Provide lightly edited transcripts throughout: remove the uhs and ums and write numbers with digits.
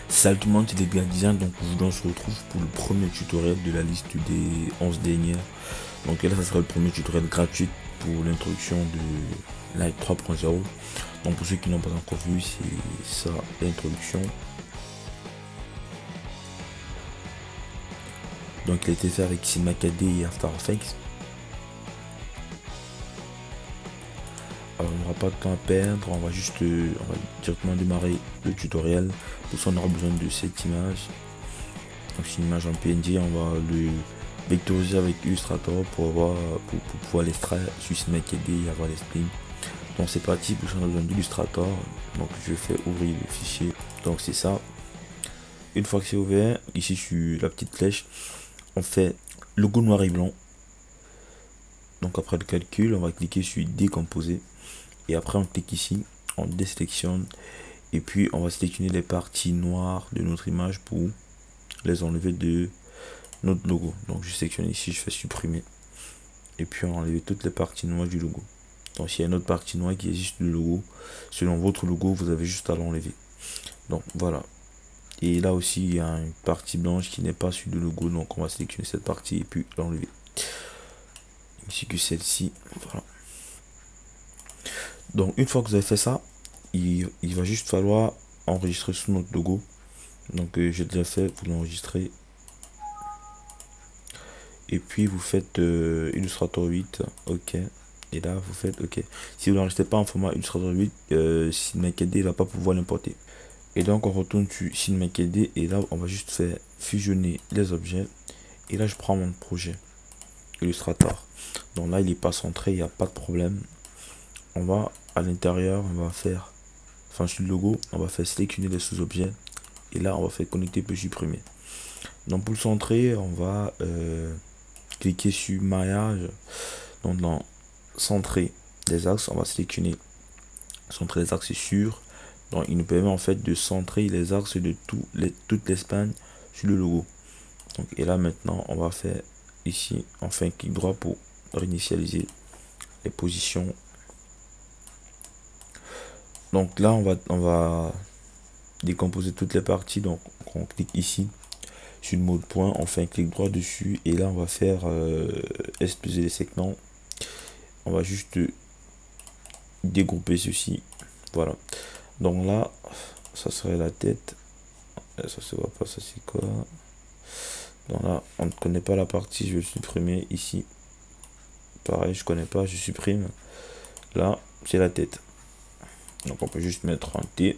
Salut tout le monde, c'est les gars Design. Donc aujourd'hui on se retrouve pour le premier tutoriel de la liste des 11 dernières. Donc là ça sera le premier tutoriel gratuit pour l'introduction de Light 3.0. Donc pour ceux qui n'ont pas encore vu, c'est ça l'introduction. Donc il a été fait avec Cinema 4D et After Effects. Alors on n'aura pas de temps à perdre, on va directement démarrer le tutoriel. Pour ça on aura besoin de cette image. Donc c'est une image en PNG, on va le vectoriser avec Illustrator pour pouvoir l'extraire sur Cinema 4D et avoir les splines. Donc c'est parti, pour ça on a besoin d'Illustrator. Donc je fais ouvrir le fichier. Donc c'est ça. Une fois que c'est ouvert, ici sur la petite flèche, on fait logo noir et blanc. Donc après le calcul, on va cliquer sur décomposer. Et après on clique ici, on désélectionne. Et puis on va sélectionner les parties noires de notre image pour les enlever de notre logo. Donc je sélectionne ici, je fais supprimer. Et puis on va enlever toutes les parties noires du logo. Donc s'il y a une autre partie noire qui existe du logo, selon votre logo, vous avez juste à l'enlever. Donc voilà. Et là aussi il y a une partie blanche qui n'est pas sur le logo. Donc on va sélectionner cette partie et puis l'enlever. Ainsi que celle-ci. Voilà. Donc une fois que vous avez fait ça, il va juste falloir enregistrer sous notre logo. Donc j'ai déjà fait, vous l'enregistrez. Et puis vous faites Illustrator 8, ok. Et là vous faites ok. Si vous n'enregistrez pas en format Illustrator 8, Cinema 4D va pas pouvoir l'importer. Et donc on retourne sur Cinema 4D et là on va juste faire fusionner les objets. Et là je prends mon projet Illustrator. Donc là il est pas centré, il n'y a pas de problème. On va à l'intérieur, on va faire, enfin sur le logo, on va faire sélectionner les sous-objets. Et là on va faire connecter puis supprimer. Donc pour le centrer, on va cliquer sur maillage. Donc dans centrer les axes, on va sélectionner centrer les axes sur. Donc il nous permet en fait de centrer les axes de toute l'Espagne sur le logo. Donc et là maintenant on va faire ici, on fait un clic droit pour réinitialiser les positions. Donc là on va décomposer toutes les parties. Donc on clique ici sur le mode point, on fait un clic droit dessus et là on va faire exploser les segments. On va juste dégrouper ceci. Voilà. Donc là ça serait la tête. Ça se voit pas, ça c'est quoi? Donc là on ne connaît pas la partie, je vais supprimer ici. Pareil, je connais pas, je supprime. Là c'est la tête. Donc on peut juste mettre un T.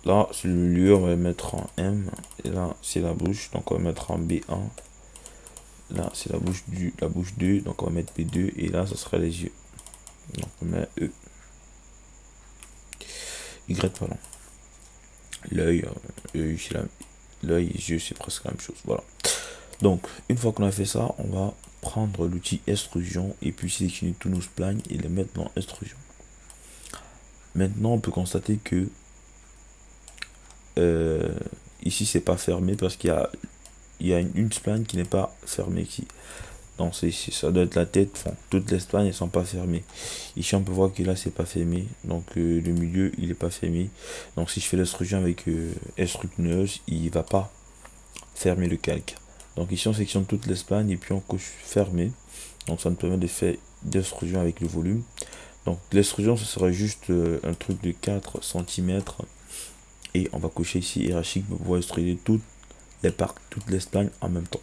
Là sur le milieu on va mettre en M. Et là c'est la bouche, donc on va mettre en B1. Là c'est la bouche 2, donc on va mettre B2. Et là ça serait les yeux, donc on met E. Y, pardon. L'œil, l'œil et les yeux c'est presque la même chose. Voilà. Donc une fois qu'on a fait ça, on va prendre l'outil extrusion et puis sélectionner tous nos splines et les mettre dans extrusion. Maintenant on peut constater que ici c'est pas fermé parce qu'il y a une spline qui n'est pas fermée ici. Donc ça doit être la tête. Enfin, toutes les splines ne sont pas fermées. Ici on peut voir que là c'est pas fermé. Donc le milieu il est pas fermé. Donc si je fais l'extrusion avec extrudeuse, il va pas fermer le calque. Donc ici on sélectionne toutes les splines et puis on coche fermé. Donc ça nous permet de faire l'extrusion avec le volume. Donc l'extrusion ce serait juste un truc de 4 cm. Et on va cocher ici hiérarchique pour pouvoir extruder toutes les splines en même temps.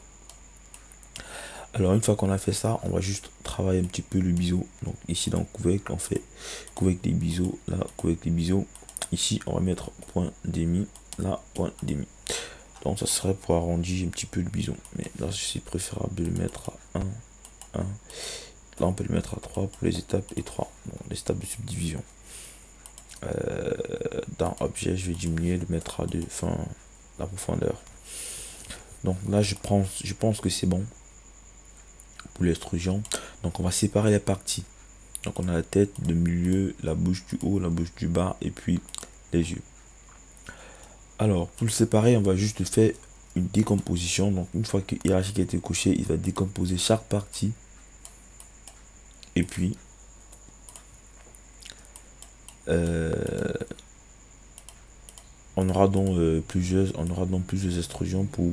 Alors une fois qu'on a fait ça, on va juste travailler un petit peu le biseau. Donc ici dans couvercle, on fait couvercle des biseaux. Là couvercle des biseaux. Ici on va mettre point demi. Là point demi. Donc ça serait pour arrondir un petit peu le biseau. Mais là c'est préférable de le mettre à 1. Là on peut le mettre à 3 pour les étapes et 3. Donc, les étapes de subdivision. Dans objet je vais diminuer, le mettre à 2, enfin la profondeur. Donc là je pense que c'est bon pour l'extrusion. Donc on va séparer les parties. Donc on a la tête, le milieu, la bouche du haut, la bouche du bas et puis les yeux. Alors pour le séparer, on va juste faire une décomposition. Donc une fois que hiérarchique a été coché, il va décomposer chaque partie. Et puis on aura donc plusieurs extrusions pour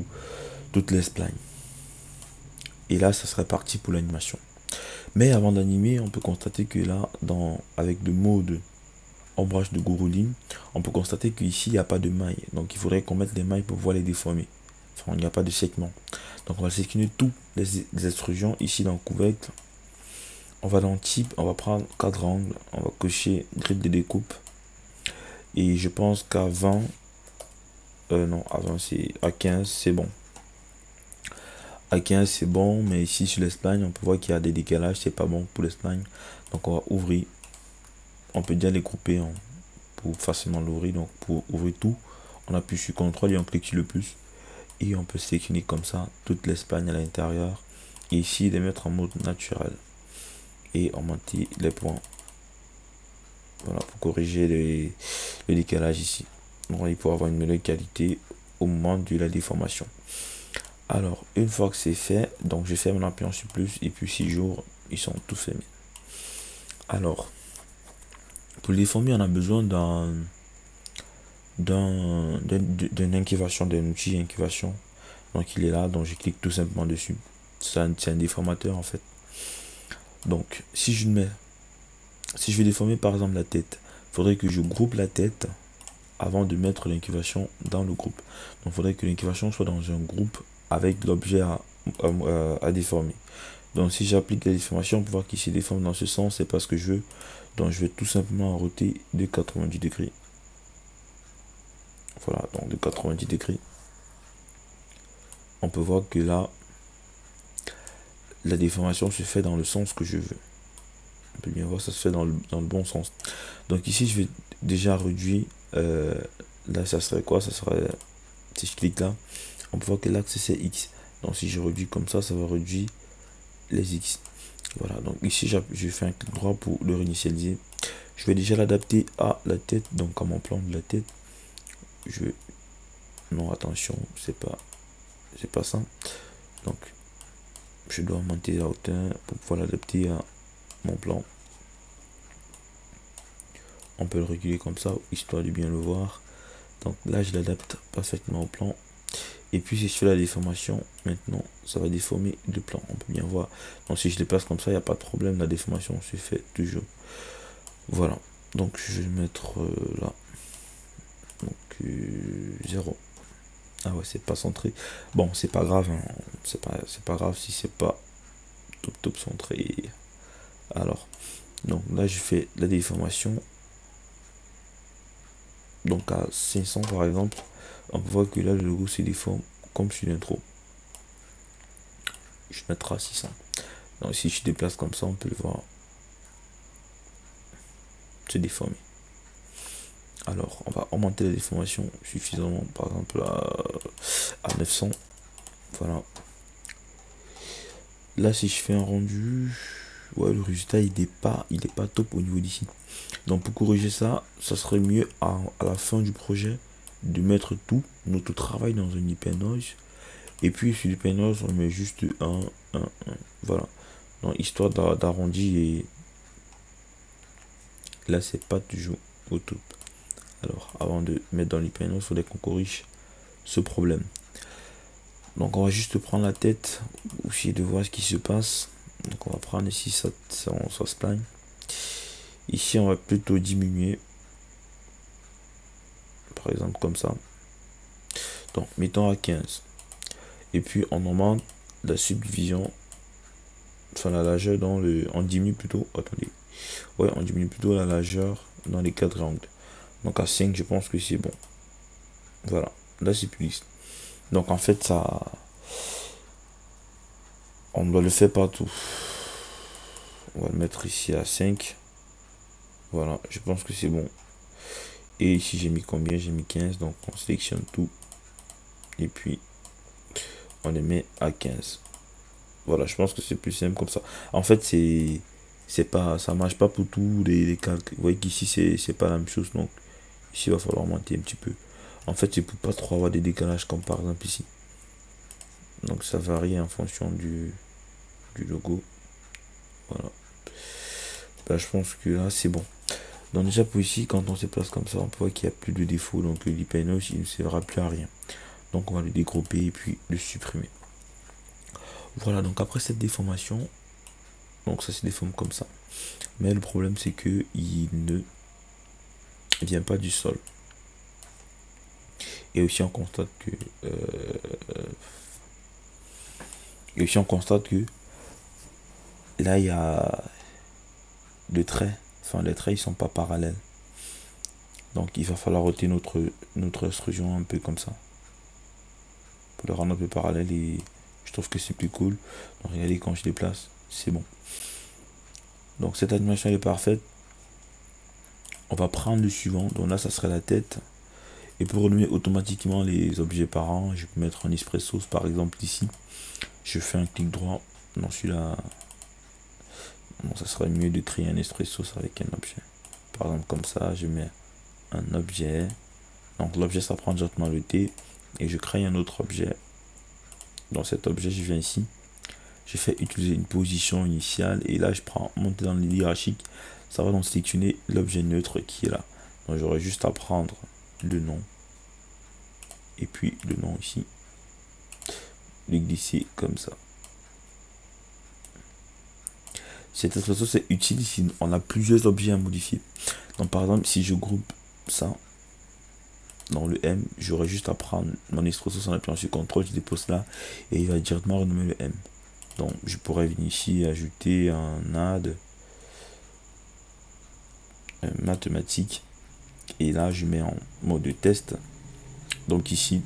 toutes les splines. Et là, ça serait parti pour l'animation. Mais avant d'animer, on peut constater que là, avec le mode ombrage de Gourouline, on peut constater qu'ici, il n'y a pas de mailles. Donc, il faudrait qu'on mette les mailles pour pouvoir les déformer. Enfin, il n'y a pas de segment. Donc, on va sélectionner toutes les extrusions ici dans le couvercle. On va dans type, on va prendre cadre angle, on va cocher grille de découpe. Et je pense qu'à 20, non, à 20, c'est à 15, c'est bon. À 15, c'est bon, mais ici sur l'Espagne, on peut voir qu'il y a des décalages, c'est pas bon pour l'Espagne. Donc, on va ouvrir. On peut déjà les grouper pour facilement l'ouvrir. Donc, pour ouvrir tout, on appuie sur CTRL et on clique sur le plus. Et on peut sélectionner comme ça toute l'Espagne à l'intérieur. Et ici, les mettre en mode naturel. Et augmenter les points. Voilà, pour corriger le décalage ici. Donc, il faut avoir une meilleure qualité au moment de la déformation. Alors, une fois que c'est fait, donc je ferme l'appui en sur plus. Et puis 6 jours, ils sont tous fermés. Alors, pour les déformer, on a besoin d'une incubation, d'un outil incubation. Donc, il est là, donc je clique tout simplement dessus. C'est un déformateur en fait. Donc, si je vais déformer par exemple la tête, il faudrait que je groupe la tête avant de mettre l'incubation dans le groupe. Donc, il faudrait que l'incubation soit dans un groupe avec l'objet à déformer. Donc, si j'applique la déformation, on peut voir qu'il se déforme dans ce sens, c'est pas ce que je veux. Donc, je vais tout simplement roter de 90 degrés. Voilà, donc de 90 degrés. On peut voir que là, la déformation se fait dans le sens que je veux. On peut bien voir, ça se fait dans le bon sens. Donc ici, je vais déjà réduire. Là, ça serait quoi? Ça serait, si je clique là, on peut voir que l'axe c'est X. Donc si je réduis comme ça va réduire les X. Voilà, donc ici, je fais un clic droit pour le réinitialiser. Je vais déjà l'adapter à la tête, donc à mon plan de la tête. Non, attention, c'est pas ça. Donc, je dois augmenter la hauteur pour pouvoir l'adapter à mon plan. On peut le réguler comme ça, histoire de bien le voir. Donc là, je l'adapte parfaitement au plan. Et puis, si je fais la déformation, maintenant, ça va déformer le plan. On peut bien voir. Donc, si je les place comme ça, il n'y a pas de problème. La déformation se fait toujours. Voilà. Donc, je vais mettre là. Donc, 0. Ah ouais, c'est pas centré. Bon, c'est pas grave. Hein. C'est pas grave si c'est pas top centré. Alors, donc là, je fais la déformation. Donc à 500 par exemple, on peut voir que là le logo se déforme comme sur l'intro. Je mettrai à 600. Donc si je déplace comme ça, on peut le voir se déformer. Alors on va augmenter la déformation suffisamment, par exemple à 900. Voilà. Là si je fais un rendu, ouais, le résultat il est pas top au niveau d'ici. Donc pour corriger ça, ça serait mieux à la fin du projet de mettre tout notre travail dans un hypernose. Et puis sur l'hypernose, on met juste 1. Voilà. Donc histoire d'arrondir et là c'est pas toujours au top. Alors avant de mettre dans l'hypernose, il faudrait qu'on corrige ce problème. Donc on va juste prendre la tête, essayer de voir ce qui se passe. Donc on va prendre ici ça spline. Ici on va plutôt diminuer. Par exemple comme ça. Donc mettons à 15. Et puis on augmente la subdivision. Enfin la largeur dans le. On diminue plutôt. Attendez. Ouais, on diminue plutôt la largeur dans les cadres angles. Donc à 5, je pense que c'est bon. Voilà. Là c'est plus lisse. Donc en fait ça. On doit le faire partout. On va le mettre ici à 5. Voilà, je pense que c'est bon. Et ici j'ai mis combien? J'ai mis 15. Donc on sélectionne tout. Et puis on les met à 15. Voilà, je pense que c'est plus simple comme ça. En fait, ça marche pas pour tous les calques. Vous voyez qu'ici c'est pas la même chose. Donc ici il va falloir monter un petit peu. En fait, c'est pour pas trop avoir des décalages comme par exemple ici. Donc ça varie en fonction du logo. Voilà. Ben, je pense que là c'est bon. Donc déjà pour ici, quand on se place comme ça, on peut voir qu'il n'y a plus de défaut, donc l'hypnose il ne servira plus à rien. Donc on va le dégrouper et puis le supprimer. Voilà, donc après cette déformation, donc ça se déforme comme ça. Mais le problème c'est que il ne vient pas du sol. Et aussi on constate que là il y a de traits, enfin les traits ils sont pas parallèles, donc il va falloir ôter notre extrusion un peu comme ça pour le rendre un peu parallèle, et je trouve que c'est plus cool. Donc regardez, quand je déplace c'est bon. Donc cette animation est parfaite. On va prendre le suivant, donc là ça serait la tête, et pour renommer automatiquement les objets par an, je peux mettre un espresso par exemple ici. Je fais un clic droit dans celui-là. Bon, ça serait mieux de créer un espresso avec un objet. Par exemple comme ça, je mets un objet. Donc l'objet ça prend directement le T et je crée un autre objet. Dans cet objet, je viens ici. Je fais utiliser une position initiale et là je prends monter dans le hiérarchique. Ça va donc sélectionner l'objet neutre qui est là. Donc j'aurais juste à prendre le nom et puis le nom ici, le glisser comme ça. Cette expression c'est utile si on a plusieurs objets à modifier. Donc par exemple si je groupe ça dans le M, j'aurais juste à prendre mon expression en appuyant sur CTRL, je dépose là et il va directement renommer le M. Donc je pourrais venir ici ajouter un add mathématique et là je mets en mode de test. Donc ici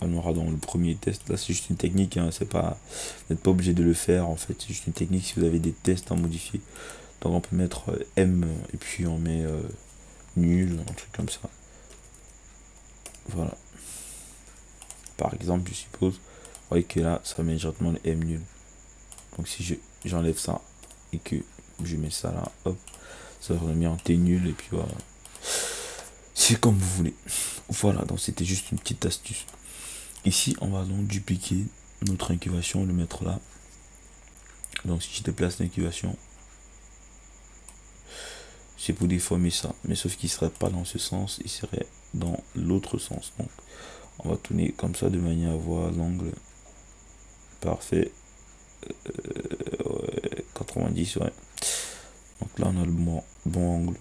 on aura dans le premier test, là c'est juste une technique, hein, c'est pas, vous n'êtes pas obligé de le faire en fait, c'est juste une technique si vous avez des tests à modifier. Donc on peut mettre M et puis on met nul, un truc comme ça. Voilà. Par exemple, je suppose, vous voyez que là ça met directement le M nul. Donc si j'enlève ça et que je mets ça là, hop, ça va remettre en T nul et puis voilà. C'est comme vous voulez. Voilà, donc c'était juste une petite astuce. Ici, on va donc dupliquer notre incubation, le mettre là. Donc si je déplace l'incubation, c'est pour déformer ça. Mais sauf qu'il ne serait pas dans ce sens, il serait dans l'autre sens. Donc on va tourner comme ça de manière à voir l'angle parfait. 90, ouais. Donc là, on a le bon angle.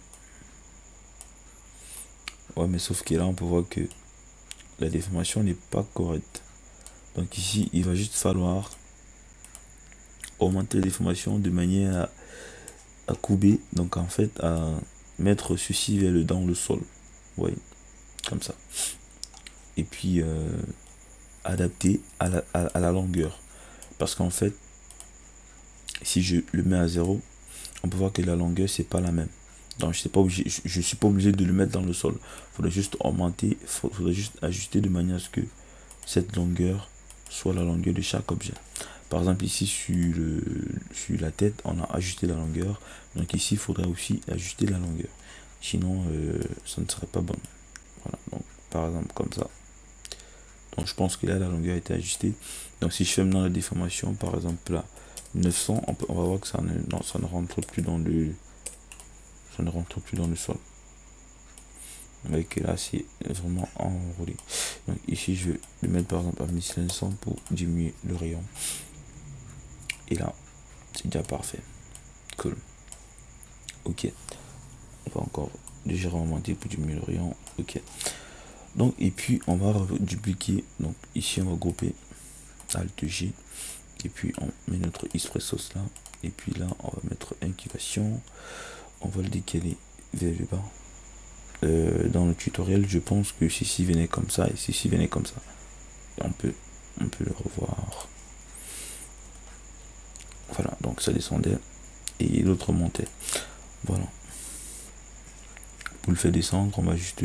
Ouais, mais sauf que là, on peut voir que la déformation n'est pas correcte. Donc ici, il va juste falloir augmenter la déformation de manière à couper, donc en fait à mettre ceci vers dans le sol, ouais, comme ça, et puis adapter à la longueur, parce qu'en fait si je le mets à 0, on peut voir que la longueur c'est pas la même. Donc je suis pas obligé de le mettre dans le sol, faudrait juste augmenter, faudrait juste ajuster de manière à ce que cette longueur soit la longueur de chaque objet. Par exemple ici sur la tête on a ajusté la longueur, donc ici il faudrait aussi ajuster la longueur, sinon ça ne serait pas bon. Voilà, donc par exemple comme ça. Donc je pense que là la longueur a été ajustée. Donc si je fais maintenant la déformation, par exemple là 900, on va voir que ça ne rentre plus dans le sol. Avec là c'est vraiment enroulé. Donc ici je vais le mettre par exemple à 1500 pour diminuer le rayon. Et là, c'est déjà parfait. Cool. Ok. On va encore légèrement augmenter pour diminuer le rayon. Ok. Donc, et puis, on va dupliquer. Donc, ici, on va grouper Alt G. Et puis, on met notre expressos là. Et puis là, on va mettre incubation. On va le décaler vers le bas. Dans le tutoriel, je pense que ceci venait comme ça et ceci venait comme ça. Et on peut le revoir. Voilà, donc ça descendait et l'autre montait. Voilà. Pour le faire descendre, on va juste...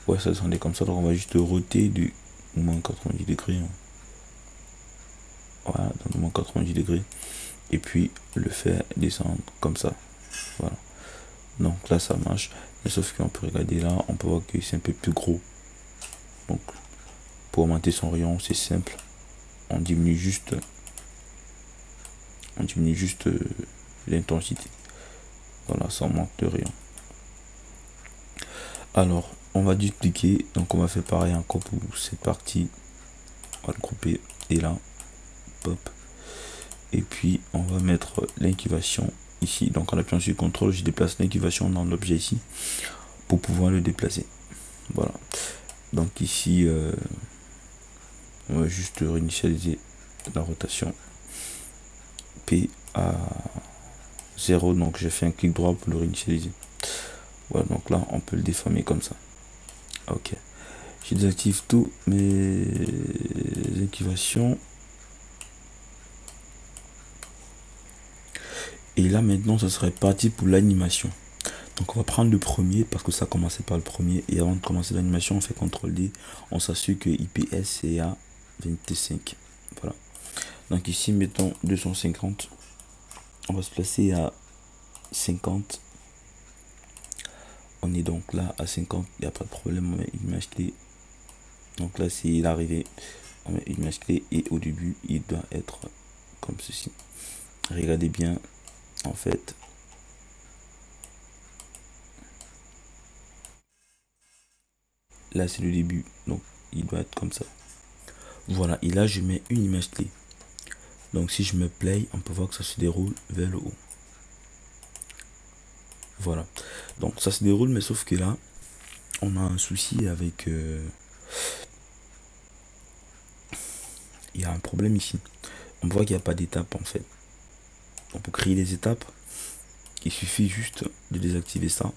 Ouais, ça descendait comme ça, donc on va juste roter de moins 90 degrés. Voilà, donc moins 90 degrés. Et puis le faire descendre comme ça. Voilà. Donc là, ça marche. Mais sauf qu'on peut regarder là, on peut voir que c'est un peu plus gros. Donc, pour augmenter son rayon, c'est simple. On diminue juste l'intensité. Voilà, ça manque de rien. Alors, on va dupliquer. Donc, on va faire pareil encore pour cette partie. On va le grouper. Et là, pop. Et puis, on va mettre l'incubation ici. Donc, en appuyant sur CTRL, je déplace l'incubation dans l'objet ici pour pouvoir le déplacer. Voilà. Donc, ici, on va juste réinitialiser la rotation. P à 0. Donc, j'ai fait un clic droit pour le réinitialiser. Voilà, donc là, on peut le déformer comme ça. Ok. Je désactive tous mes incubations. Et là, maintenant, ce serait parti pour l'animation. Donc, on va prendre le premier parce que ça a commencé par le premier. Et avant de commencer l'animation, on fait CTRL D. On s'assure que IPS est à 25. Voilà. Donc, ici, mettons 250. On va se placer à 50. On est donc là à 50. Il n'y a pas de problème. On met une image clé. Donc là, c'est l'arrivée. On met une image clé. Et au début, il doit être comme ceci. Regardez bien. En fait, là c'est le début, donc il doit être comme ça. Voilà, et là je mets une image clé. Donc si je me play, on peut voir que ça se déroule vers le haut. Voilà, donc ça se déroule, mais sauf que là on a un souci avec il y a un problème ici. On voit qu'il n'y a pas d'étape en fait. Donc pour créer des étapes, il suffit juste de désactiver ça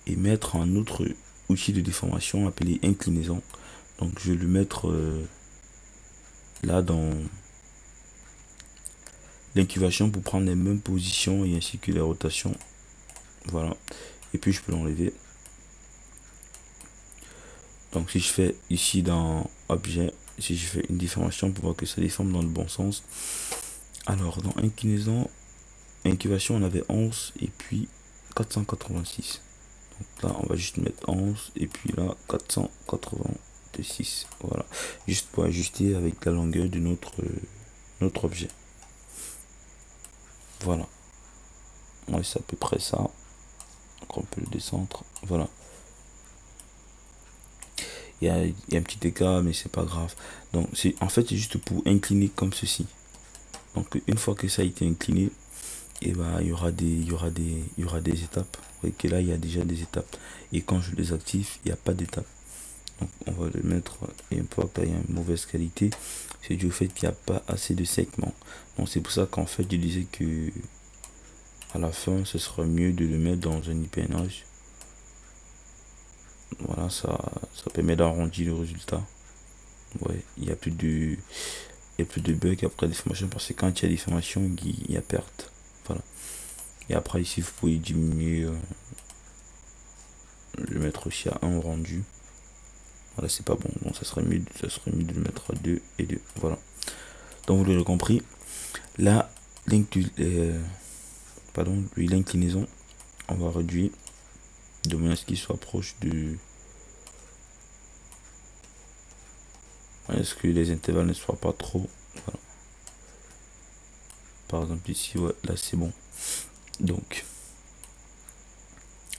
et mettre un autre outil de déformation appelé inclinaison. Donc je vais le mettre là dans l'incubation pour prendre les mêmes positions et ainsi que les rotations. Voilà, et puis je peux l'enlever. Donc si je fais ici dans objet, si je fais une déformation pour voir que ça déforme dans le bon sens. Alors dans inclinaison, incubation, on avait 11 et puis 486. Donc là on va juste mettre 11 et puis là 486. Voilà, juste pour ajuster avec la longueur de notre objet. Voilà, ouais, c'est à peu près ça. Donc on peut le descendre. Voilà, il y a un petit écart, mais c'est pas grave. Donc c'est en fait c'est juste pour incliner comme ceci. Donc une fois que ça a été incliné, et bah il y aura des étapes. Vous voyez que là il y a déjà des étapes, et quand je les active, il n'y a pas d'étape. Donc on va le mettre, et un peu qu'il y a une mauvaise qualité, c'est dû au fait qu'il n'y a pas assez de segments. Donc c'est pour ça qu'en fait je disais que à la fin ce sera mieux de le mettre dans un IPNage. Voilà, ça permet d'arrondir le résultat. Ouais, il y a plus de bugs après déformation, parce que quand il y a déformation, il y a perte. Voilà. Et après ici vous pouvez diminuer, le mettre aussi à 1 rendu. Voilà, c'est pas bon. Donc ça serait mieux de le mettre à 2 et 2. Voilà. Donc vous l'avez compris. Là, l'inclinaison, on va réduire de manière à ce qu'il soit proche de. Est-ce que les intervalles ne soient pas trop. Voilà. Par exemple ici, ouais, là c'est bon. Donc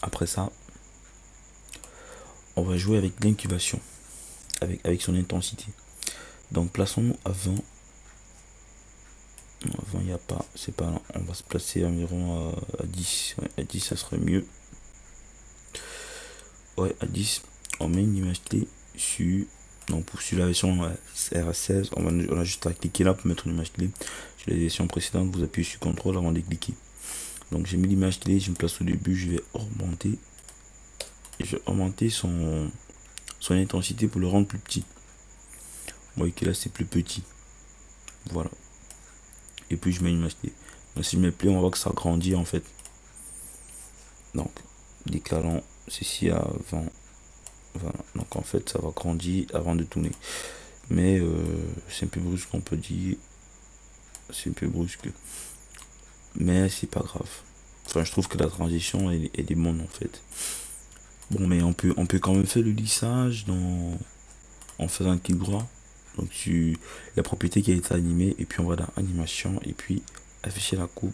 après ça, on va jouer avec l'incubation, avec son intensité. Donc plaçons-nous à 20. Avant il n'y a pas, c'est pas là. On va se placer environ à 10. Ouais, à 10 ça serait mieux. Ouais, à 10 on met une image clé sur. Donc pour sur la version RA16, on a juste à cliquer là pour mettre une image clé. Sur les versions précédentes, vous appuyez sur CTRL avant de cliquer. Donc j'ai mis l'image clé, je me place au début, je vais augmenter. Et je vais augmenter son intensité pour le rendre plus petit. Vous voyez que là c'est plus petit. Voilà. Et puis je mets une image clé. Donc si je mets play, on va voir que ça grandit en fait. Donc décalant ceci à 20. Voilà. Donc en fait ça va grandir avant de tourner. Mais c'est un peu brusque, on peut dire. C'est un peu brusque. Mais c'est pas grave. Enfin, je trouve que la transition elle est bonne en fait. Bon, mais on peut quand même faire le lissage en faisant un clic droit. Donc sur la propriété qui a été animée, et puis on va dans animation et puis afficher la coupe.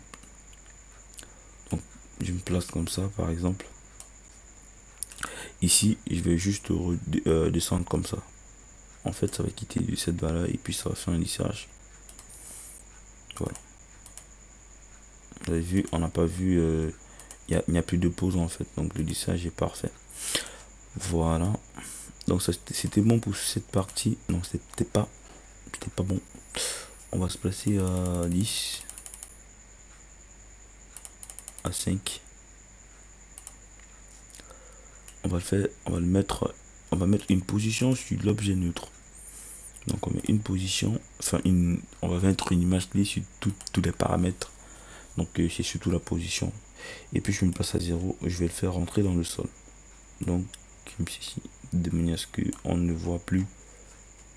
Donc je me place comme ça par exemple. Ici je vais juste descendre comme ça. En fait ça va quitter de cette valeur et puis ça va faire un lissage. Voilà. Vous avez vu, on n'a pas vu, il n'y a plus de pause en fait, donc le lissage est parfait. Voilà. Donc c'était bon pour cette partie. Non, c'était pas bon. On va se placer à 10, à 5. On va le faire, on va le mettre, on va mettre une position sur l'objet neutre. Donc on met une position, enfin on va mettre une image clé sur tous les paramètres. Donc c'est surtout la position. Et puis je me place à 0, je vais le faire rentrer dans le sol. Donc comme ceci, de manière à ce qu'on ne voit plus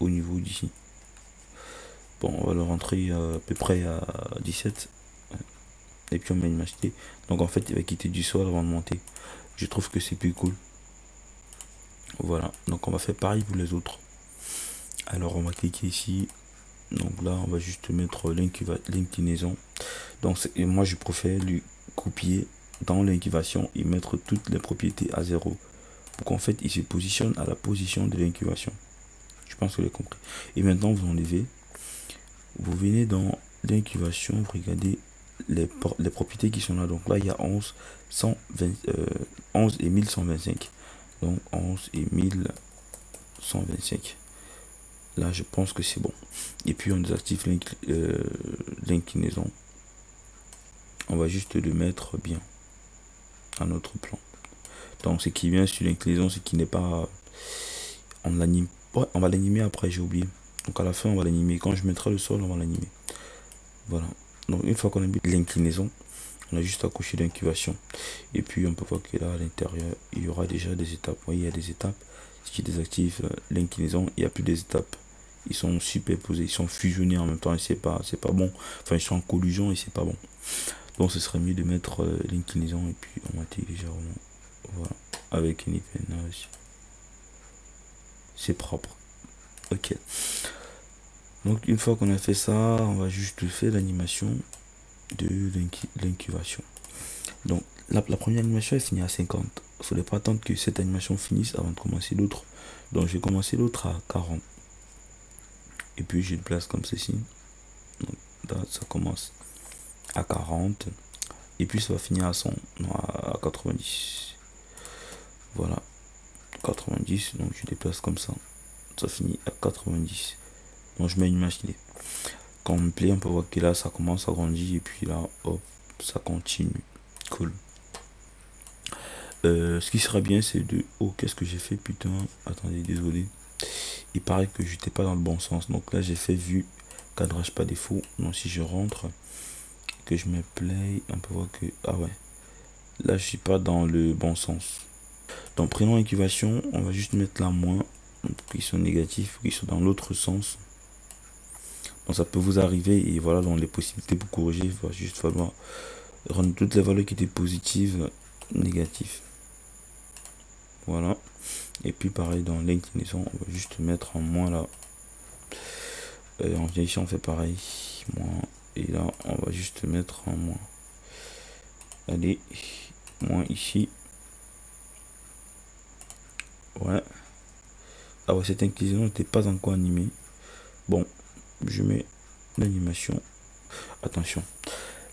au niveau d'ici. Bon, on va le rentrer à peu près à 17. Et puis on met une image clé. Donc en fait il va quitter du sol avant de monter. Je trouve que c'est plus cool. Voilà, donc on va faire pareil pour les autres. Alors on va cliquer ici. Donc là on va juste mettre l'inclinaison. Donc moi je préfère lui copier dans l'incubation et mettre toutes les propriétés à 0 pour qu'en fait il se positionne à la position de l'incubation. Je pense que vous l'avez compris. Et maintenant vous enlevez, vous venez dans l'incubation, vous regardez les propriétés qui sont là. Donc là il y a 11 et 1125. Donc 11 et 1125. Là je pense que c'est bon. Et puis on désactive l'inclinaison. On va juste le mettre bien à notre plan. Donc ce qui vient sur l'inclinaison, ce qui n'est pas, on l'anime. Ouais, on va l'animer après, j'ai oublié. Donc à la fin on va l'animer. Quand je mettrai le sol, on va l'animer. Voilà. Donc une fois qu'on a mis l'inclinaison, on a juste à cocher l'incubation. Et puis on peut voir que là à l'intérieur, il y aura déjà des étapes. Vous voyez, il y a des étapes. Ce qui désactive l'inclinaison, il n'y a plus des étapes. Ils sont superposés, ils sont fusionnés en même temps et c'est pas bon. Enfin, ils sont en collusion et c'est pas bon. Donc ce serait mieux de mettre l'inclinaison et puis on va légèrement. Voilà. Avec une épinage. C'est propre. Ok. Donc une fois qu'on a fait ça, on va juste faire l'animation de l'incubation. Donc la première animation est finie à 50. Il ne faudrait pas attendre que cette animation finisse avant de commencer l'autre. Donc je vais commencer l'autre à 40. Et puis je le place comme ceci. Donc là ça commence à 40. Et puis ça va finir à 100. Non, à 90. Voilà. 90. Donc je déplace comme ça. Ça finit à 90. Donc je mets une image clé. Quand on me plaît, on peut voir que là ça commence à grandir. Et puis là, hop, ça continue. Cool. Ce qui serait bien, c'est de... Oh, qu'est-ce que j'ai fait, putain. Attendez, désolé. Il paraît que j'étais pas dans le bon sens. Donc là, j'ai fait vue, cadrage pas défaut. Donc si je rentre, que je me play, on peut voir que... Ah ouais. Là, je suis pas dans le bon sens. Donc prenons incubation, on va juste mettre là moins. Qui sont négatifs, qui sont dans l'autre sens. Donc ça peut vous arriver. Et voilà, dans les possibilités pour corriger, il va juste falloir rendre toutes les valeurs qui étaient positives, négatives. Voilà. Et puis pareil dans l'inclinaison, on va juste mettre en moins là. Et on vient ici, on fait pareil. Moins. Et là, on va juste mettre en moins. Allez. Moins ici. Ouais. Ah ouais, cette inclinaison n'était pas encore animée. Bon, je mets l'animation. Attention.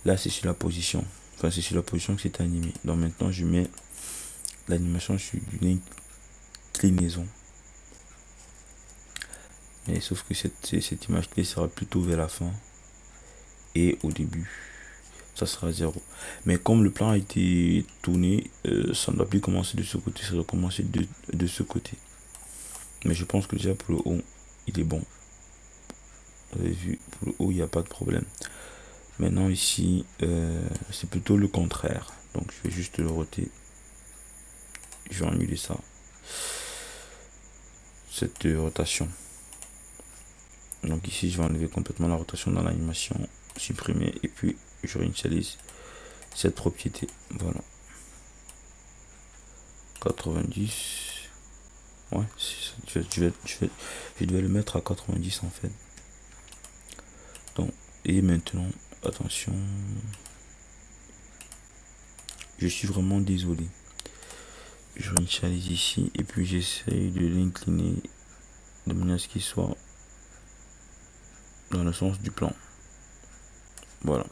Là, c'est sur la position. Enfin, c'est sur la position que c'est animé. Donc maintenant, je mets l'animation sur une inclinaison. Mais sauf que cette image clé sera plutôt vers la fin. Et au début, ça sera 0. Mais comme le plan a été tourné, ça ne doit plus commencer de ce côté. Ça doit commencer de ce côté. Mais je pense que déjà pour le haut, il est bon. Vous avez vu, pour le haut, il n'y a pas de problème. Maintenant ici, c'est plutôt le contraire. Donc je vais juste le roter. Je vais annuler ça. Cette rotation. Donc ici, je vais enlever complètement la rotation dans l'animation. Supprimer. Et puis, je réinitialise cette propriété. Voilà. 90. Ouais, je vais le mettre à 90 en fait. Donc, et maintenant, attention. Je suis vraiment désolé. Je réinitialise ici et puis j'essaye de l'incliner de manière à ce qu'il soit dans le sens du plan. Voilà.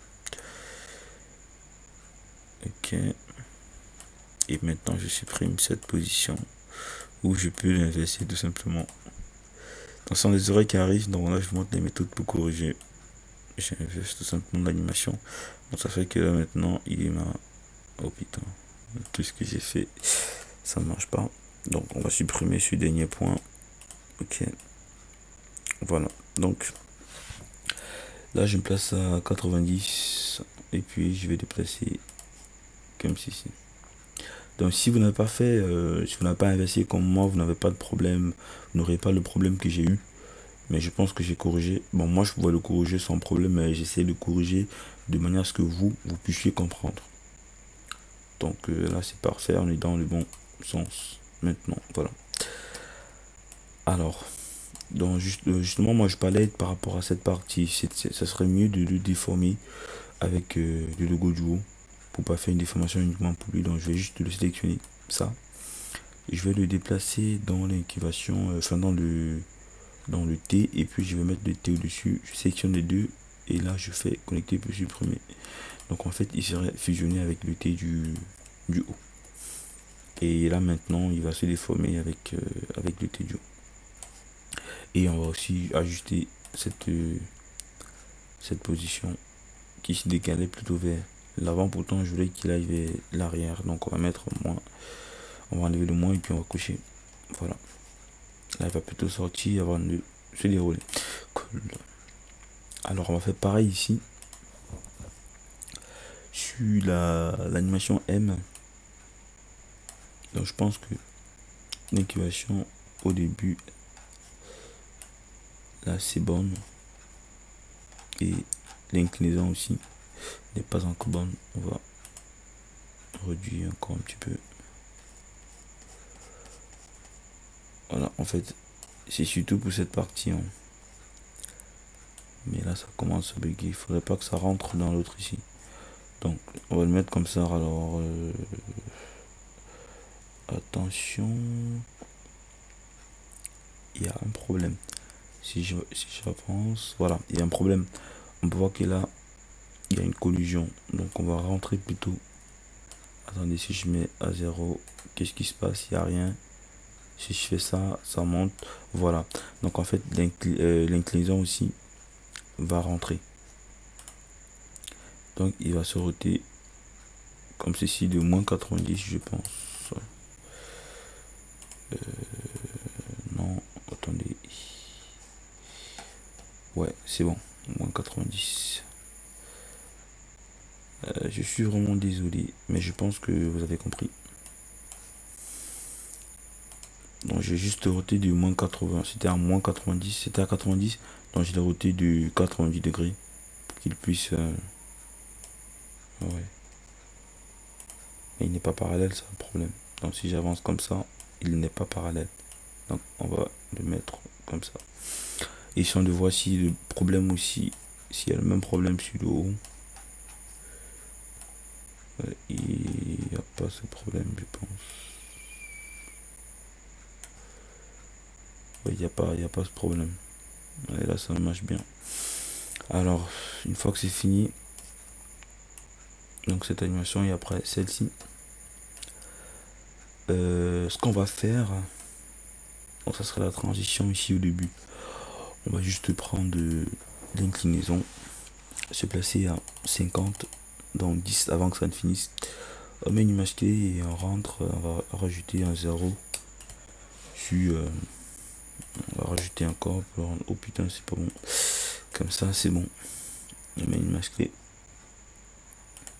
Ok. Et maintenant je supprime cette position où je peux l'inverser tout simplement. Donc ce sont des oreilles qui arrivent, donc là je montre les méthodes pour corriger. J'inverse tout simplement l'animation. Donc ça fait que là maintenant il m'a... Oh putain, tout ce que j'ai fait, ça ne marche pas. Donc on va supprimer ce dernier point. Ok. Voilà. Donc là je me place à 90 et puis je vais déplacer comme ceci. Donc si vous n'avez pas fait, si vous n'avez pas inversé comme moi, vous n'avez pas de problème, vous n'aurez pas le problème que j'ai eu. Mais je pense que j'ai corrigé. Bon, moi je pouvais le corriger sans problème, mais j'essaie de corriger de manière à ce que vous puissiez comprendre. Donc là c'est parfait, on est dans le bon sens maintenant. Voilà. Alors, donc justement moi je parlais par rapport à cette partie. Ça serait mieux de le déformer avec le logo du haut pour pas faire une déformation uniquement pour lui. Donc je vais juste le sélectionner ça. Et je vais le déplacer dans l'incubation, enfin dans le T, et puis je vais mettre le T au dessus. Je sélectionne les deux et là je fais connecter puis supprimer. Donc en fait il serait fusionné avec le T du haut. Et là maintenant il va se déformer avec le T du haut. Et on va aussi ajuster cette position qui se décalait plutôt vers l'avant. Pourtant je voulais qu'il aille vers l'arrière, donc on va mettre moins, on va enlever le moins et puis on va cocher. Voilà, là il va plutôt sortir avant de se dérouler. Cool. Alors on va faire pareil ici sur l'animation M. Donc je pense que l'incubation au début là c'est bonne et l'inclinaison aussi n'est pas encore bonne. On va réduire encore un petit peu. Voilà, en fait c'est surtout pour cette partie hein. Mais là ça commence à bugger, il faudrait pas que ça rentre dans l'autre ici. Donc on va le mettre comme ça. Alors attention, il y a un problème. Si j'avance, voilà, il y a un problème. On peut voir que là il y a une collision, donc on va rentrer plutôt. Attendez, si je mets à 0, qu'est-ce qui se passe? Il n'y a rien. Si je fais ça, ça monte. Voilà, donc en fait l'inclinaison aussi va rentrer, donc il va se roter comme ceci de moins 90 je pense. Non, attendez, ouais c'est bon, moins 90. Je suis vraiment désolé, mais je pense que vous avez compris. Donc j'ai juste roté du moins 80, c'était à moins 90, c'était à 90, donc je l'ai roté de 90 degrés pour qu'il puisse... ouais. Mais il n'est pas parallèle, c'est un problème. Donc si j'avance comme ça, il n'est pas parallèle. Donc on va le mettre comme ça. Et si on le voit, si le problème aussi, s'il y a le même problème sur le haut, il n'y a pas ce problème, je pense. Il n'y a pas ce problème. Et là ça marche bien. Alors une fois que c'est fini, donc cette animation et après celle-ci, ce qu'on va faire, donc ça serait la transition ici au début. On va juste prendre l'inclinaison, se placer à 50, donc 10 avant que ça ne finisse. On met une image clé et on rentre, on va rajouter un 0 sur on va rajouter encore pour rendre... Oh putain c'est pas bon, comme ça c'est bon. On met une image clé,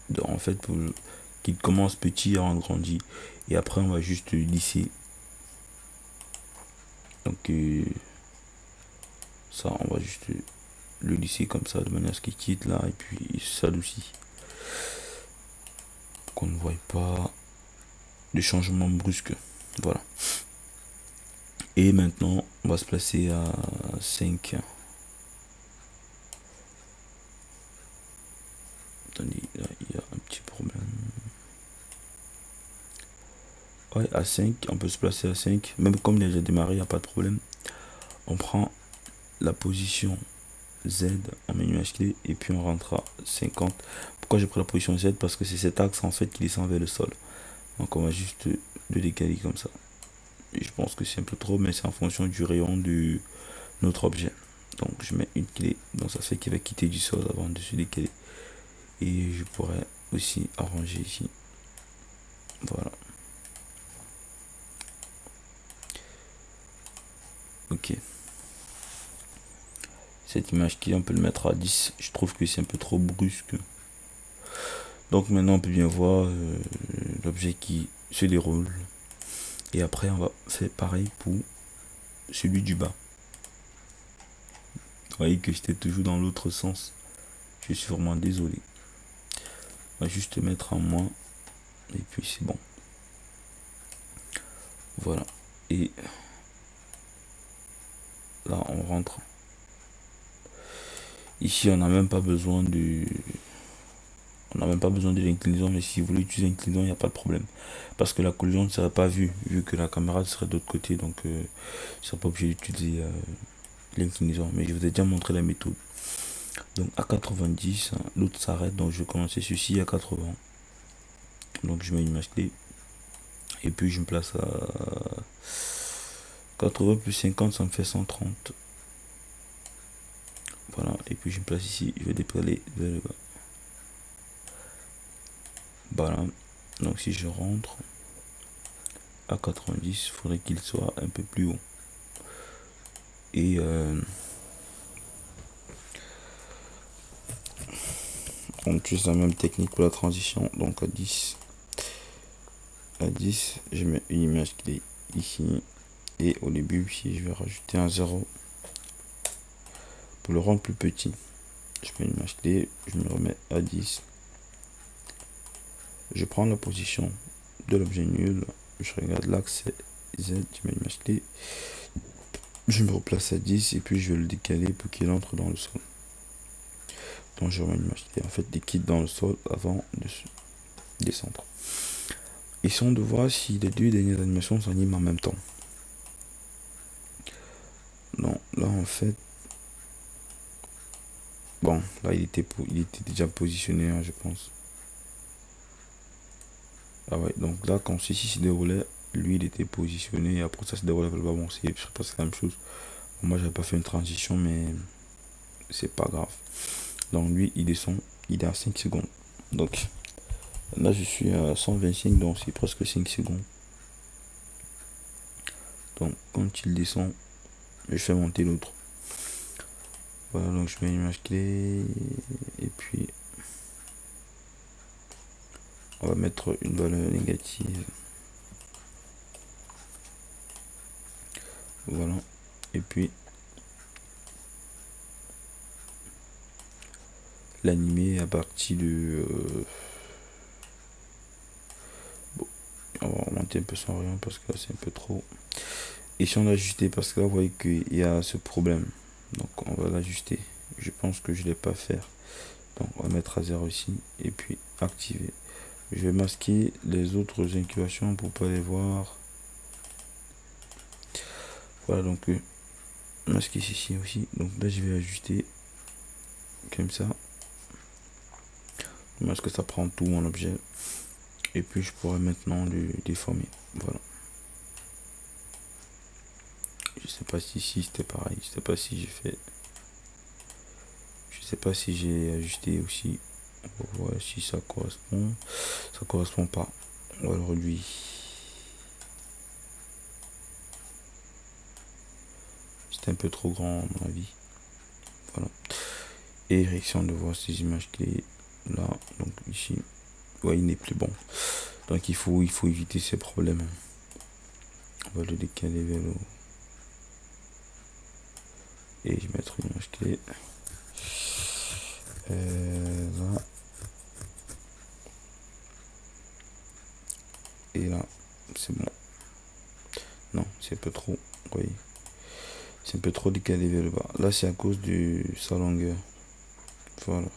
donc en fait pour qu'il commence petit et on grandit, et après on va juste lisser. Donc ça on va juste le lisser comme ça de manière à ce qu'il quitte là et puis il s'adoucit, qu'on ne voit pas de changement brusque. Voilà. Et maintenant on va se placer à 5. Attendez, là il y a un petit problème. Ouais, à 5, on peut se placer à 5. Même comme il a déjà démarré, il n'y a pas de problème. On prend la position Z, on met une image clé et puis on rentre à 50. Pourquoi j'ai pris la position Z? Parce que c'est cet axe en fait qui descend vers le sol. Donc on va juste le décaler comme ça. Et je pense que c'est un peu trop, mais c'est en fonction du rayon de notre objet. Donc je mets une clé, donc ça fait qu'il va quitter du sol avant de se décaler. Et je pourrais aussi arranger ici. Voilà. Ok. Cette image clé, on peut le mettre à 10. Je trouve que c'est un peu trop brusque. Donc maintenant on peut bien voir l'objet qui se déroule. Et après on va faire pareil pour celui du bas. Vous voyez que j'étais toujours dans l'autre sens. Je suis vraiment désolé. On va juste mettre en moins. Et puis c'est bon. Voilà. Et là on rentre. Ici on n'a même pas besoin de... On n'a même pas besoin de l'inclinaison, mais si vous voulez utiliser l'inclinaison, il n'y a pas de problème. Parce que la collision ne serait pas vue, vu que la caméra serait de l'autre côté, donc je ne serais pas obligé d'utiliser l'inclinaison. Mais je vous ai déjà montré la méthode. Donc à 90, hein, l'autre s'arrête, donc je vais commencer ceci à 80. Donc je mets une image clé. Et puis je me place à 80 plus 50, ça me fait 130. Voilà, et puis je me place ici, je vais décaler vers le bas. Voilà, donc si je rentre à 90, il faudrait qu'il soit un peu plus haut. Et on utilise la même technique pour la transition. Donc à 10, je mets une image clé ici. Et au début, ici, je vais rajouter un 0 pour le rendre plus petit. Je mets une image clé, je me remets à 10. Je prends la position de l'objet nul. Je regarde l'axe Z, je mets une image clé. Je me replace à 10 et puis je vais le décaler pour qu'il entre dans le sol. Donc je remets une image clé. En fait, il quitte dans le sol avant de descendre. Essayons de voir si les deux dernières animations s'animent en même temps. Non, là en fait... Bon, là il était déjà positionné, hein, je pense. Ah ouais, donc là quand ceci se déroulait, lui il était positionné et après ça se déroulait. Bon, c'est presque la même chose. Moi j'avais pas fait une transition, mais c'est pas grave. Donc lui il descend, il est à 5 secondes. Donc là je suis à 125, donc c'est presque 5 secondes. Donc quand il descend, je fais monter l'autre. Voilà, donc je mets une image clé et puis on va mettre une valeur négative. Voilà, et puis l'animer à partir de bon, on va remonter un peu son rayon parce que là c'est un peu trop. Et si on l'ajuster, parce que là vous voyez qu'il y a ce problème, donc on va l'ajuster. Je pense que je ne l'ai pas faire, donc on va mettre à 0 ici et puis activer. Je vais masquer les autres incubations pour pas les voir. Voilà, donc masquer ici aussi. Donc là je vais ajuster comme ça, parce que ça prend tout mon objet. Et puis je pourrais maintenant le déformer. Voilà. Je sais pas si ici c'était pareil. Je sais pas si j'ai fait. Je sais pas si j'ai ajusté aussi. On va voir si ça correspond. Ça correspond pas. On va le réduire. C'était un peu trop grand à mon avis. Voilà. Et réaction de voir ces images clés là. Donc ici. Ouais, il n'est plus bon. Donc il faut éviter ces problèmes. On va le décaler vers le haut. Et je vais mettre une image clé. Là. Et là, c'est bon. Non, c'est un peu trop. Vous voyez, c'est un peu trop décalé vers le bas. Là, c'est à cause de sa longueur. Voilà.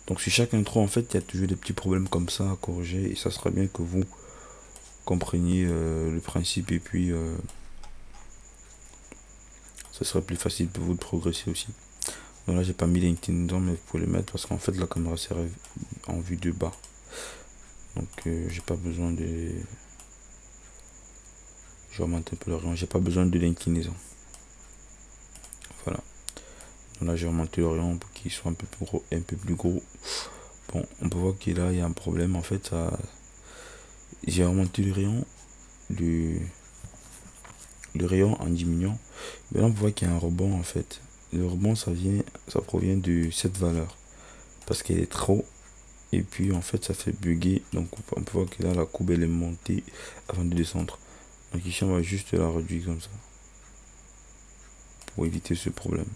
Donc sur chaque intro, en fait, il y a toujours des petits problèmes comme ça à corriger. Et ça sera bien que vous compreniez le principe, et puis ça serait plus facile pour vous de progresser aussi. Donc là j'ai pas mis LinkedIn dedans, mais vous pouvez le mettre parce qu'en fait la caméra sert en vue de bas. Donc j'ai pas besoin de... Je vais augmenter un peu le rayon, j'ai pas besoin de l'inclinaison. Voilà. Donc là j'ai augmenté le rayon pour qu'il soit un peu plus gros, un peu plus gros. Bon, on peut voir que là il y a un problème en fait. J'ai augmenté le rayon en diminuant. Mais là on voit qu'il y a un rebond en fait. Le rebond ça provient de cette valeur parce qu'elle est trop, et puis en fait ça fait bugger. Donc on peut voir que là la courbe elle est montée avant de descendre. Donc ici on va juste la réduire comme ça pour éviter ce problème.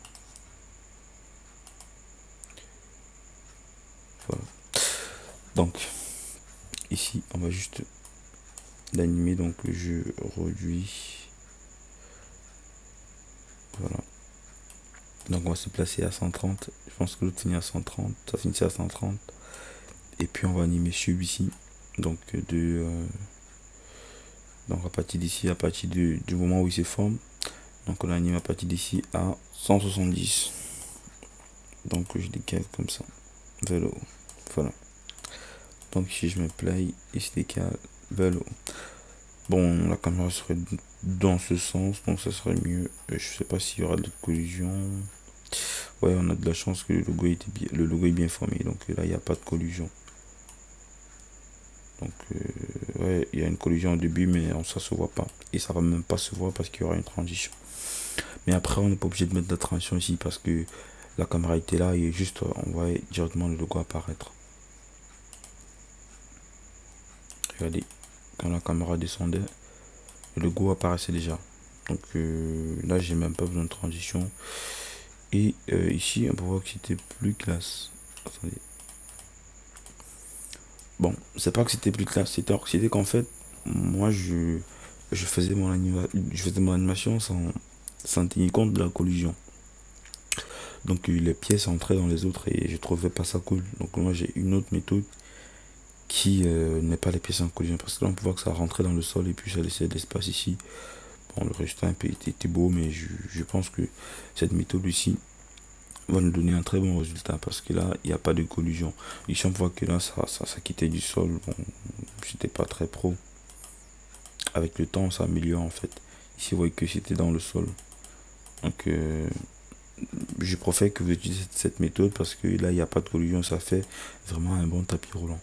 Voilà. Donc ici on va juste l'animer, donc je réduis. Voilà. Donc on va se placer à 130. Je pense que l'autre finit à 130. Ça finit à 130. Et puis on va animer celui-ci. Donc donc à partir d'ici, à partir du moment où il se forme, donc on anime à partir d'ici à 170. Donc je décale comme ça vers le haut. Voilà. Donc si je me play, il se décale vers le haut. Bon, la caméra serait dans ce sens, donc ça serait mieux. Je sais pas s'il y aura de collision. Ouais, on a de la chance que le logo est bien formé, donc là il n'y a pas de collision. Donc ouais, il y a une collision au début, mais ça se voit pas, et ça va même pas se voir parce qu'il y aura une transition. Mais après on n'est pas obligé de mettre de la transition ici parce que la caméra était là, et juste on voit directement le logo apparaître. Regardez, quand la caméra descendait, le logo apparaissait déjà. Donc là j'ai même pas besoin de transition. Et ici on peut voir que c'était plus classe. Attendez. Bon, c'est pas que c'était plus classe, c'était qu'en fait moi je faisais mon animation sans tenir compte de la collision. Donc les pièces entraient dans les autres et je trouvais pas ça cool. Donc moi j'ai une autre méthode qui n'est pas les pièces en collision, parce que là on peut voir que ça rentrait dans le sol et puis ça laissait de l'espace ici. Bon, le résultat était beau, mais je pense que cette méthode ici va nous donner un très bon résultat parce que là il n'y a pas de collision. Ici on voit que là ça quittait du sol. Bon, c'était pas très pro. Avec le temps ça améliore en fait. Ici vous voyez que c'était dans le sol. Donc je préfère que vous utilisez cette méthode parce que là il n'y a pas de collision, ça fait vraiment un bon tapis roulant.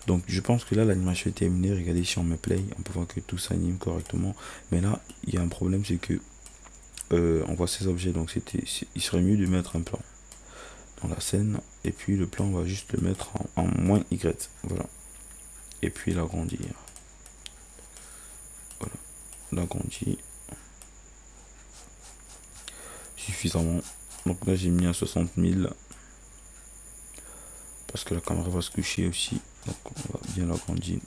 Donc je pense que là l'animation est terminée. Regardez, si on me play, on peut voir que tout s'anime correctement. Mais là il y a un problème, c'est que on voit ces objets, donc il serait mieux de mettre un plan dans la scène, et puis le plan on va juste le mettre en moins Y, voilà, et puis l'agrandir, voilà, l'agrandir suffisamment. Donc là j'ai mis à 60 000 parce que la caméra va se coucher aussi, donc on va bien l'agrandir.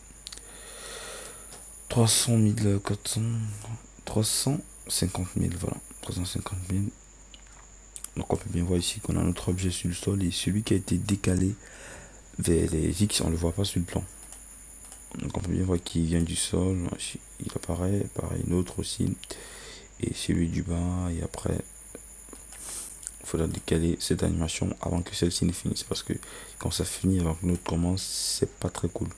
300 000, 400, 350 000, voilà, 350 000. Donc on peut bien voir ici qu'on a notre objet sur le sol, et celui qui a été décalé vers les X, on le voit pas sur le plan. Donc on peut bien voir qu'il vient du sol, il apparaît, pareil, une autre aussi, et celui du bas. Et après il faudra décaler cette animation avant que celle-ci ne finisse, parce que quand ça finit avant que l'autre commence, c'est pas très cool.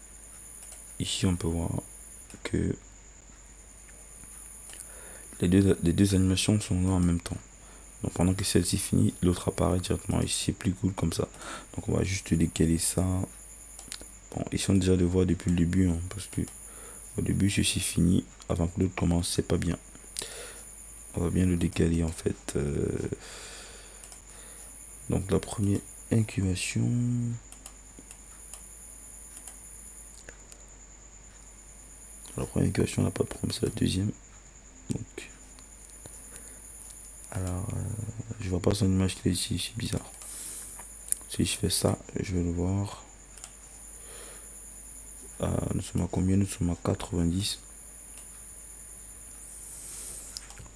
Ici on peut voir que les deux animations sont là en même temps. Donc pendant que celle-ci finit, l'autre apparaît directement, ici c'est plus cool comme ça. Donc on va juste décaler ça. Bon, ici on déjà le voit depuis le début, hein, parce que au début ceci finit avant que l'autre commence, c'est pas bien. On va bien le décaler en fait. Donc la première incubation, n'a pas de problème, c'est la deuxième. Donc alors je vois pas son image qui est ici, c'est bizarre. Si je fais ça, je vais le voir. Nous sommes à combien? Nous sommes à 90.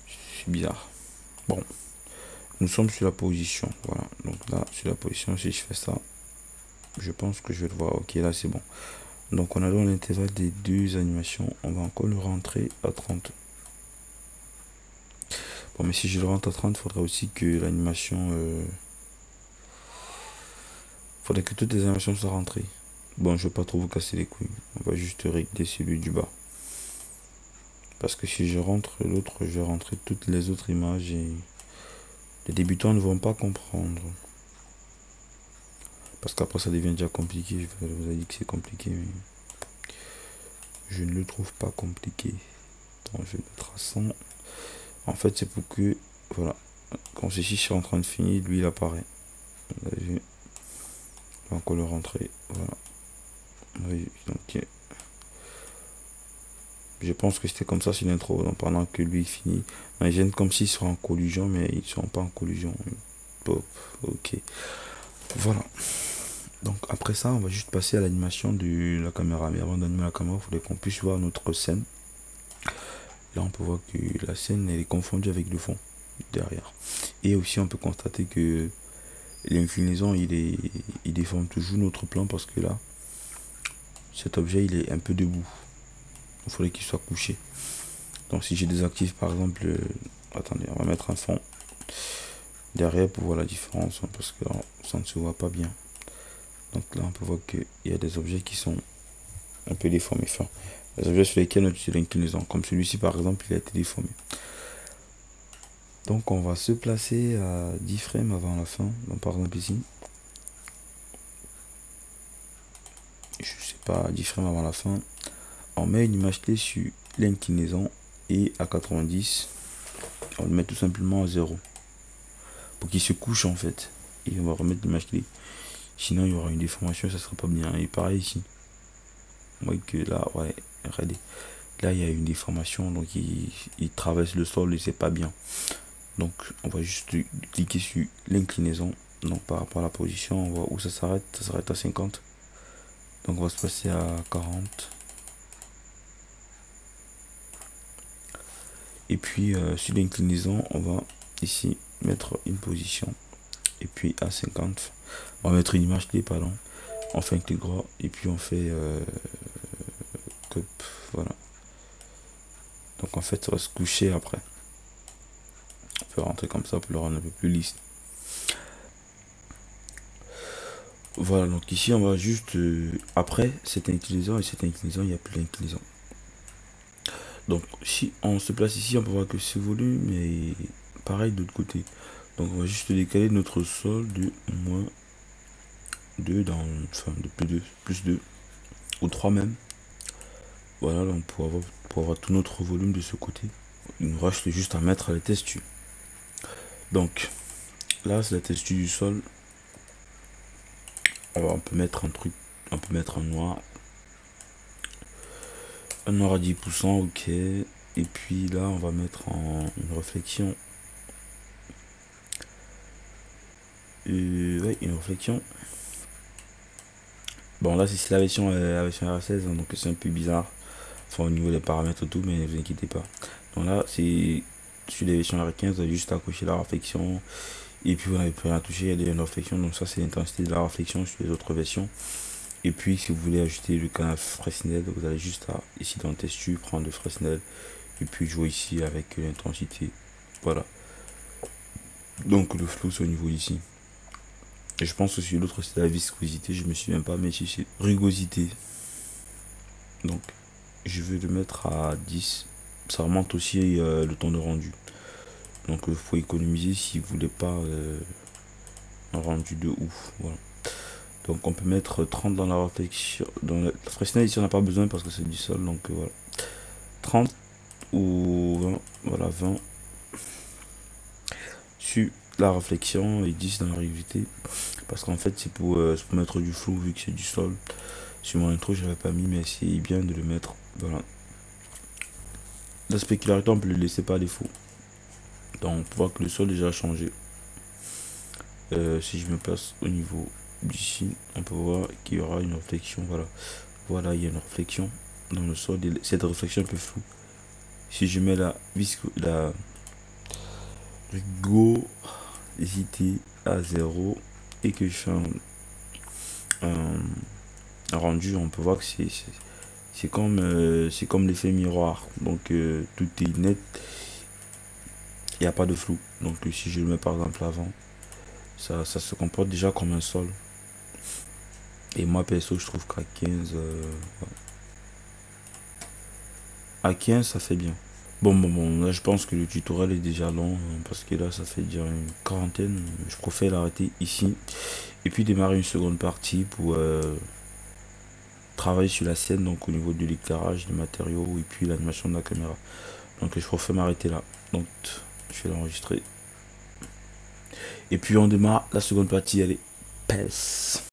C'est bizarre. Bon, nous sommes sur la position, voilà. Donc là sur la position, si je fais ça, je pense que je vais le voir. Ok, là c'est bon. Donc on a dans l'intervalle des deux animations, on va encore le rentrer à 30. Bon, mais si je le rentre à 30, il faudrait aussi que l'animation... faudrait que toutes les animations soient rentrées. Bon, je vais pas trop vous casser les couilles. On va juste régler celui du bas. Parce que si je rentre l'autre, je vais rentrer toutes les autres images et les débutants ne vont pas comprendre. Parce qu'après ça devient déjà compliqué. Je vous ai dit que c'est compliqué, mais je ne le trouve pas compliqué. Donc je vais mettre à 100. En fait, c'est pour que, voilà, quand ceci est en train de finir, lui il apparaît. Vous avez vu? On va encore le rentrer. Voilà. Oui, donc, je pense que c'était comme ça sur l'intro. Donc pendant que lui finit, on gêne comme s'ils sont en collision, mais ils ne sont pas en collision. Pop, ok. Voilà. Donc après ça, on va juste passer à l'animation de la caméra. Mais avant d'animer la caméra, il faudrait qu'on puisse voir notre scène. Là, on peut voir que la scène elle est confondue avec le fond derrière. Et aussi, on peut constater que l'inclinaison, il déforme toujours notre plan parce que là, cet objet, il est un peu debout. Il faudrait qu'il soit couché. Donc si je désactive par exemple, attendez, on va mettre un fond derrière pour voir la différence, hein, parce que là, ça ne se voit pas bien. Donc là, on peut voir qu'il y a des objets qui sont un peu déformés. Enfin, les objets sur lesquels on utilise l'inclinaison, comme celui-ci par exemple, il a été déformé. Donc on va se placer à 10 frames avant la fin. Donc par exemple ici, je sais pas, 10 frames avant la fin, on met une image clé sur l'inclinaison et à 90, on le met tout simplement à 0 pour qu'il se couche en fait. Et on va remettre l'image clé. Sinon il y aura une déformation, ça sera pas bien. Et pareil ici. Vous voyez que là, ouais, regardez. Là il y a une déformation, donc il traverse le sol et c'est pas bien. Donc on va juste cliquer sur l'inclinaison. Donc par rapport à la position, on voit où ça s'arrête à 50. Donc on va se passer à 40. Et puis sur l'inclinaison, on va ici mettre une position. Et puis à 50, on va mettre une image clé, pardon. On fait un clic droit et puis on fait voilà. Donc en fait ça va se coucher après. On peut rentrer comme ça pour le rendre un peu plus lisse. Voilà, donc ici on va juste après cette inclinaison et cette inclinaison, il n'y a plus d'inclinaison. Donc si on se place ici, on peut voir que ce volume est pareil de l'autre côté. Donc on va juste décaler notre sol de moins 2 dans, enfin de plus 2 ou 3 même. Voilà, donc pour avoir tout notre volume de ce côté. Il nous reste juste à mettre les textures. Donc là c'est la texture du sol. Alors, on peut mettre un truc, on peut mettre un noir à 10%, ok. Et puis là on va mettre en une réflexion. Ouais, une réflexion. Bon là c'est la version R16, hein, donc c'est un peu bizarre. Enfin au niveau des paramètres et tout, mais ne vous inquiétez pas. Donc là c'est sur les versions R15, vous avez juste à cocher la réflexion. Et puis vous n'avez plus rien à toucher, il y a une réflexion. Donc ça c'est l'intensité de la réflexion sur les autres versions. Et puis si vous voulez ajouter le canal Fresnel, vous allez juste à, ici dans le texture, prendre le Fresnel. Et puis jouer ici avec l'intensité. Voilà. Donc le flow c'est au niveau ici. Et je pense aussi l'autre c'est la viscosité, je me souviens pas, mais ici c'est rugosité. Donc je vais le mettre à 10. Ça remonte aussi le temps de rendu. Donc il faut économiser si vous voulez pas un rendu de ouf. Voilà. Donc on peut mettre 30 dans la réflexion. Dans la Fresnel ici on n'a pas besoin parce que c'est du sol. Donc voilà. 30 ou 20. Voilà 20. Sur la réflexion et 10 dans la rugosité. Parce qu'en fait c'est pour mettre du flou vu que c'est du sol. Sur mon intro je l'avais pas mis mais c'est bien de le mettre. Voilà. La spécularité on peut le laisser par défaut. Donc on peut voir que le sol déjà a changé. Si je me place au niveau d'ici, on peut voir qu'il y aura une réflexion. Voilà. Voilà, il y a une réflexion dans le sol. Cette réflexion est un peu floue. Si je mets la rugosité à 0 et que je fais rendu, on peut voir que c'est comme l'effet miroir. Donc tout est net, il n'y a pas de flou. Donc si je le mets par exemple avant, ça se comporte déjà comme un sol. Et moi perso je trouve qu'à 15 à 15 ça fait bien. Bon, là je pense que le tutoriel est déjà long parce que là ça fait déjà une quarantaine. Je préfère l'arrêter ici et puis démarrer une seconde partie pour travailler sur la scène, donc au niveau de l'éclairage, des matériaux et puis l'animation de la caméra. Donc je préfère m'arrêter là. Donc je vais l'enregistrer. Et puis on démarre la seconde partie, elle est PES.